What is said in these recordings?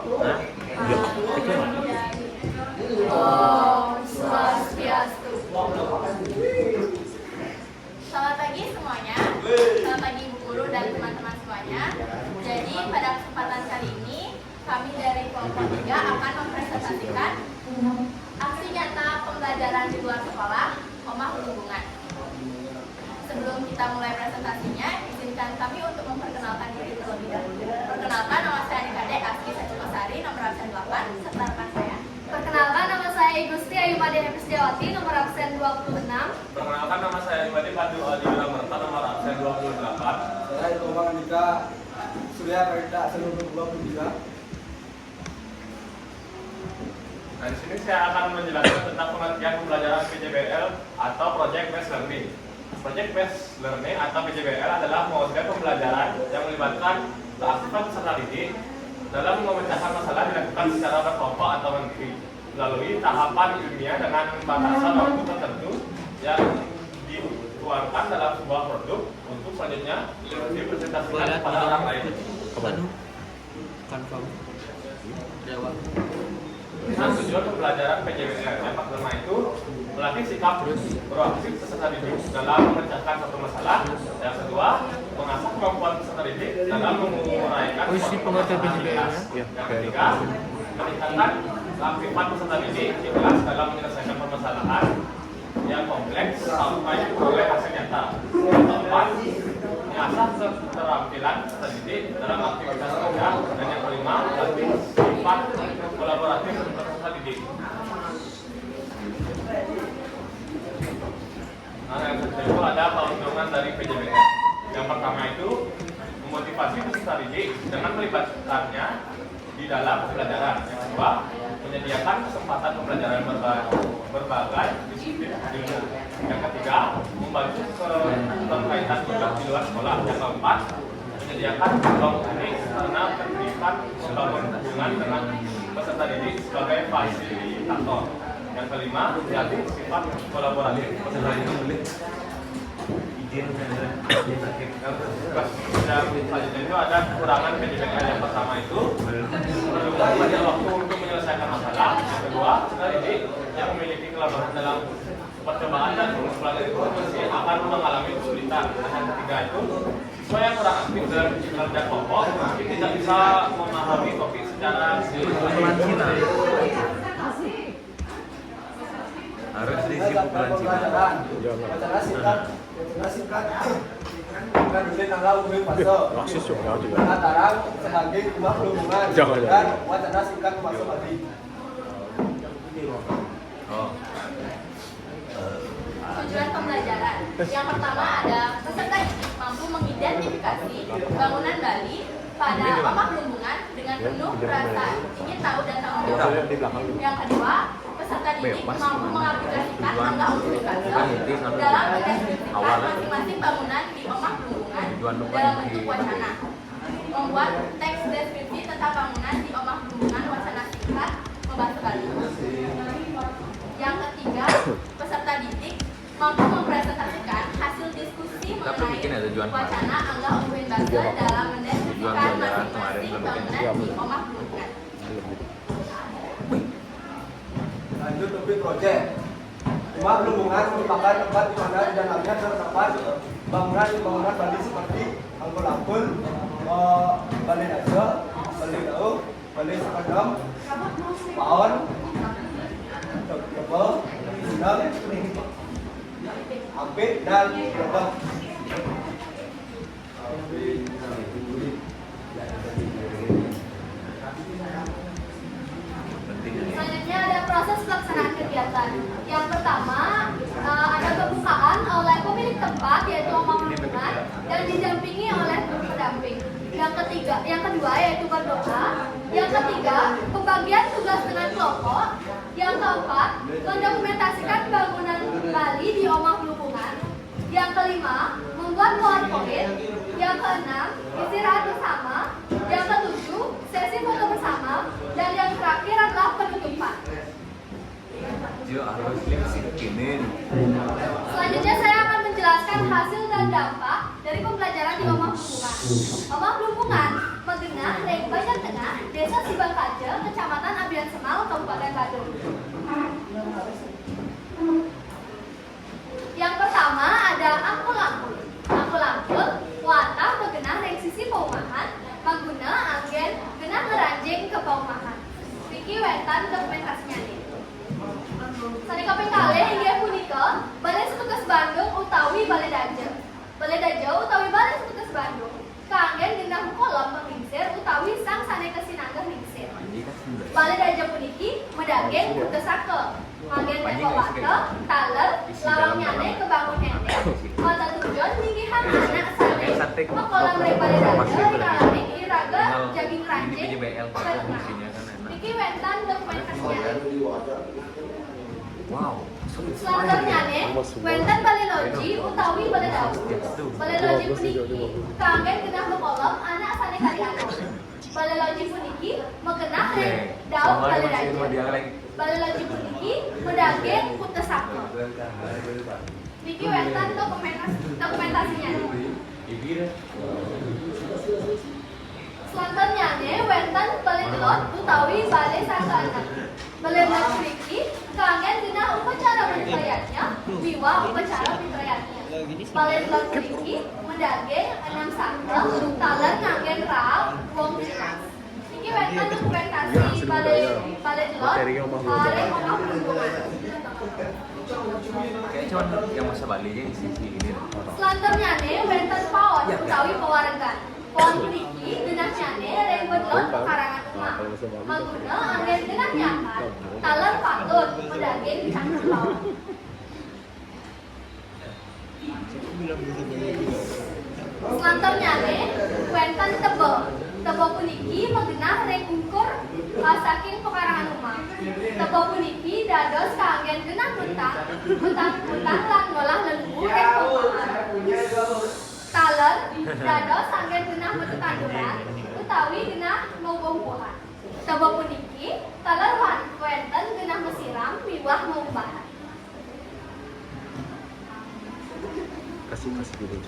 Hah? Iya. Om Swastiastu. Selamat pagi semuanya. Selamat pagi Ibu Guru dan teman-teman semuanya. Jadi pada kesempatan kali ini kami dari kelompok 3 akan mempresentasikan aksi nyata pembelajaran di luar sekolah, Omah Berhubungan. Sebelum kita mulai presentasinya, izinkan kami untuk memperkenalkan diri terlebih dahulu. Perkenalkan, nama saya adik-adik Aski Sacukosari, nomor absen 8, serta rekan saya. Perkenalkan, nama saya Igusti Ayumade Hepsdewati, nomor absen 26. Perkenalkan, nama saya Ayumade Pandu Adi Wilamerta, nomor absen 28. Saya Tomang Andika Surya Karita absen 23. Nah, di sini saya akan menjelaskan tentang pengertian pembelajaran PJBL atau Project Based Learning. Project Based Learning atau PJBL adalah model pembelajaran yang melibatkan keaktifan peserta didik dalam memecahkan masalah dilakukan secara berkelompok atau mandiri melalui tahapan ilmiah dengan batasan waktu tertentu yang dituangkan dalam sebuah produk untuk selanjutnya dipresentasikan kepada orang lain. Nah, tujuan pembelajaran PJBL yang pertama itu melatih sikap proaktif peserta didik dalam memecahkan satu masalah. Yang kedua, mengasah kemampuan peserta didik dalam menguraikan PJBL. Yang ketiga, meningkatkan keaktifan peserta didik ikhlas dalam menyelesaikan permasalahan yang kompleks sampai memperoleh hasil nyata. Yang keempat, mengasah keterampilan peserta didik dalam aktivitas kerja. Dan yang kelima, melatih sifat kolaboratif peserta didik. Nah, yang kedua itu ada keuntungan dari PJBL. Yang pertama itu memotivasi peserta didik dengan melibatkannya di dalam pembelajaran. Yang kedua, menyediakan kesempatan pembelajaran berbagai disiplin ilmu. Yang ketiga, membantu keterkaitan tugas di luar sekolah. Yang keempat, menyediakan ruang unik karena pendidikan membangun hubungan dengan peserta didik sebagai fasilitator. Yang kelima, melatih sifat kolaboratif peserta didik. Dan selanjutnya itu ada kekurangan PJBL. Yang pertama itu memerlukan banyak waktu untuk menyelesaikan masalah. Yang kedua, peserta didik yang memiliki kelemahan dalam percobaan dan pengumpulan informasi akan mengalami kesulitan. Dan yang ketiga itu siswa yang kurang aktif dalam kerja kelompok mungkin tidak bisa memahami topik secara keseluruhan. Harus diisi pukulan Cina. Bukan boleh tanggal umum pasok. Maksis juga. Tarang sehagi Omah Berhubungan dan wacana singkat masuk lagi. Tujuan pembelajaran. Yang pertama ada peserta didik mampu mengidentifikasi bangunan Bali pada Omah Berhubungan dengan penuh rasa ingin tahu dan tanggung jawab. Yang kedua, peserta didik mampu mengaplikasikan angka multiplicator dalam mendeskripsikan masing-masing bangunan di Omah Berhubungan dalam bentuk wacana. Membuat teks deskripsi tentang bangunan di Omah Berhubungan wacana singkat membantu kali. Yang ketiga, peserta didik mampu mempresentasikan hasil diskusi mengenai wacana Angga Uwin Basel dalam mendeskripsikan masing-masing bangunan di Omah Berhubungan. Lanjut topik proyek. Omah Berhubungan merupakan tempat di mana di dalamnya terdapat bangunan Bali seperti Angkul-Angkul, Bali Najo, Bali Dauk, Bali Sekadam, Paon, Jebel, Sundang, Ampit, dan Lebak. Selanjutnya ada proses pelaksanaan kegiatan. Yang pertama, ada pembukaan oleh pemilik tempat yaitu Omah Berhubungan dan didampingi oleh guru pendamping. Yang kedua yaitu berdoa. Yang ketiga, pembagian tugas dengan kelompok. Yang keempat, mendokumentasikan bangunan Bali di Omah Berhubungan. Yang kelima, membuat PowerPoint. Yang keenam, istirahat bersama. Yang ketujuh, sesi foto bersama. Dan yang terakhir adalah penutupan. Selanjutnya saya akan menjelaskan hasil dan dampak dari pembelajaran di Omah Berhubungan. Omah Berhubungan mengenal Reng Banjar Tengah, Desa Sibangkaja, Kecamatan Abian Semal, Kabupaten Badung. Yang pertama ada angkul-angkul. Angkul-angkul wata begenah reng sisi paumahan, mangguna anggen genah ngeranjing ke paumahan. Niki wetan dokumentasinya nih. Sani kaping kalih inggih punika Balai Setugas Bandung utawi Balai Daja. Balai Daja utawi Balai Setugas Bandung kaanggen genah kolom penglingsir utawi sang sane kesinanggeh lingsir. Balai Daja puniki medageng utesake. Manggen tempo wate, taler, lawang nyane kebangun endek. Mata tujuan ninggihan anak sane. Mekolam reng Balai Daja kalane iraga jaging ranjing. Niki wentan dokumentasinya. Wow. Selanjutnya wenten Balai Loji utawi Balai Daun. Balai Loji puniki kaanggen genah mekolom anak sane kaliana. Balai Loji puniki megenah reng daun Balai Daja. Balai Loji puniki medageng utesake. Niki wenten dokumentasinya. Selanjutnya wenten Balai Delot utawi Balai Sangganan. Balai Delot puniki kaanggen genah upacara pentrayatnya, wiwa upacara pentrayatnya. Balai Delot puniki medageng 6 sangkel, taler nganggen raap, wong cilas. Niki wenten dokumentasi Balai Delot, reng omah perhubungan. Kayak cuman yang masa Bali aja di sisi ini. Selanjutnya wenten pawon utawi pewarengan. Pawon puniki genah nyane reng bedlot pekarangan umah. Mangguna anggen genah nyakan, taler patut medageng cangkir pawon. Selanjutnya wenten tebo. Tebo puniki megenah reng ukur saking pekarangan umah. Tebo puniki dados kaanggen genah mentang lan ngolah lelembur reng pomahan. Taler dados anggen genah tetanduran utawi genah ngobong-bohan. Tebo puniki taler wenten genah mesiram miwah ngombahan. Kasih dulu.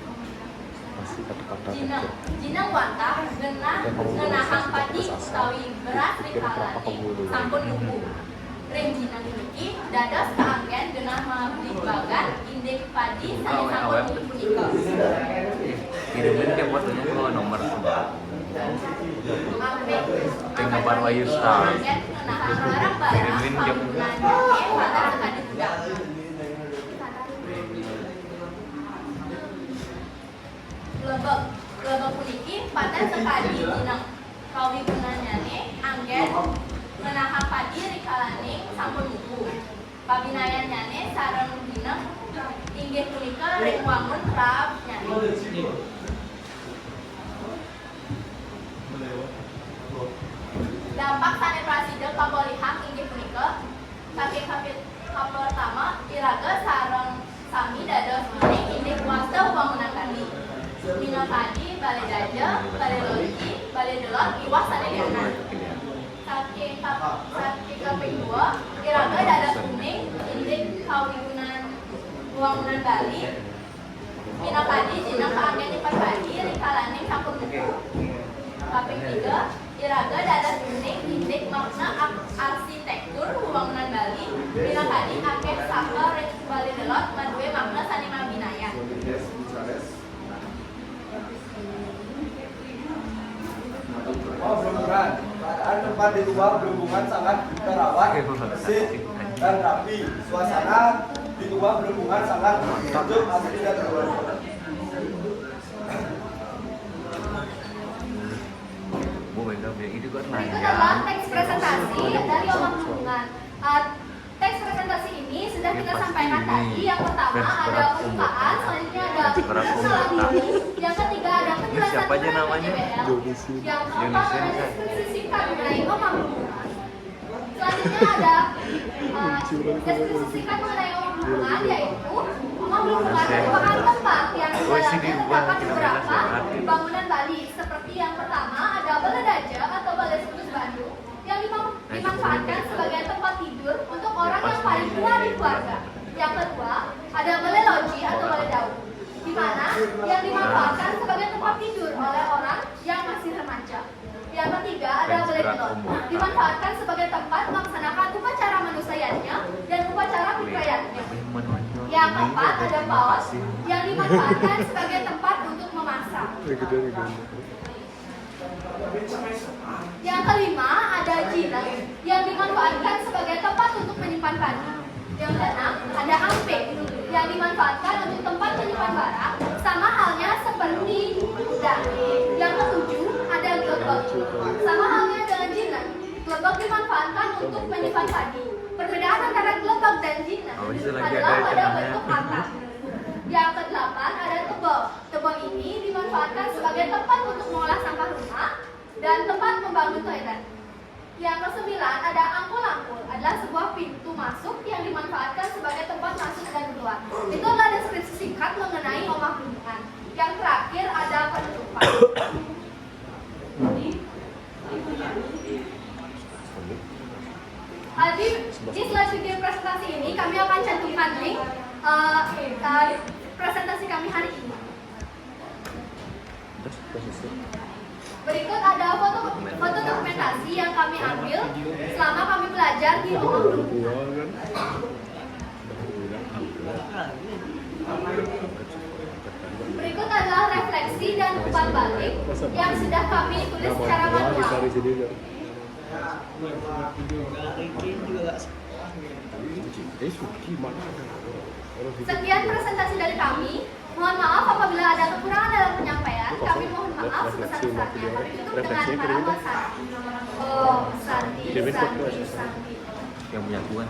Kasih kata-kata. Jinang wantah genah ngenahang padi utawi beras rikalane sampun nuku. Reng jinang niki dados kaanggen genah mabli bagan indek padi sane sampun nuku punika. Kirimin tiap waktunya ke nomor sebelah. Tinggal Parwayu Star. Kirimin tiap Lebek puniki paten sekali jinang kawi gunanyane anggen ngenahang padi rikalane sampun nuku. Pabinayanyane sareng dineng inggih punika rek wangun raap nyane. Dampak sane prasida kapolihang inggih punika saking pertama iraga sareng sami dados mening inggih kuasa bangunan kali. Mina tadi Balai Daja, Balai Loji, Balai Delot, iwas sadayana. Saking kaping 2 iraga dados kuning inggih kawiunan wangunan Bali. Mina tadi jinang kaanggen dipasadi rikalane sampun nuku. Kaping 3 iraga dados kuning inggih makna arsitektur wangunan Bali. Mina tadi akeh saka Balai Delot maduwe makna saniman binaya. Oh, berhubungan. Keadaan tempat di rumah berhubungan sangat terawat, bersih, dan rapi. Suasana di rumah berhubungan sangat sejuk, asri dan berwarna. Bu Benda itu kan Berikut nanya. adalah teks presentasi dari omah hubungan. Teks presentasi ini sudah kita sampaikan tadi. Yang pertama ada pembukaan, selanjutnya ada masalah diri, yang ketiga ada penjelasan Siapa aja tentang namanya? PJBL, yang keempat Yunisia. ada deskripsi singkat mengenai omah hubungan. Selanjutnya ada deskripsi singkat mengenai omah hubungan, yaitu omah hubungan merupakan tempat yang di dalamnya terdapat beberapa bangunan Bali, seperti yang pertama ada Balai Daja atau Balai Setugas Bandung yang dimanfaatkan sebagai tempat tidur untuk orang yang paling tua di keluarga. Yang kedua ada Balai Loji atau Balai Daun, di mana yang dimanfaatkan sebagai tempat tidur oleh orang yang masih remaja. Yang Melon dimanfaatkan sebagai tempat melaksanakan upacara manusianya dan upacara fitrayatnya. Yang keempat ada paus yang dimanfaatkan sebagai tempat untuk memasak. Yang kelima ada jinang yang dimanfaatkan sebagai tempat untuk menyimpan padi. Yang keenam ada amping yang dimanfaatkan untuk tempat menyimpan barang, sama halnya seperti kuda. Yang ketujuh ada gelebek, sama halnya dengan jinang. Gelebek dimanfaatkan untuk menyimpan padi. Perbedaan antara gelebek dan jinang adalah pada bentuk atap. Yang kedelapan ada tebel. Tebel ini dimanfaatkan sebagai tempat untuk mengolah sampah rumah dan tempat membangun toilet. Yang kesembilan ada angkul-angkul, adalah sebuah pintu masuk yang dimanfaatkan sebagai tempat masuk dan keluar. Itu adalah deskripsi singkat mengenai omah lingkungan. Yang terakhir ada penutupan. Di slide video presentasi ini kami akan cantumkan link presentasi kami hari ini. Berikut ada foto dokumentasi yang kami ambil selama kami belajar di omah lingkungan. Berikut adalah refleksi dan umpan balik yang sudah kami tulis secara manual. Sekian presentasi dari kami. Mohon maaf apabila ada kekurangan dalam penyampaian. Kami mohon maaf sebesar-besarnya. Kami tutup dengan para Santi. Oh, Santi. Yang punya Tuhan.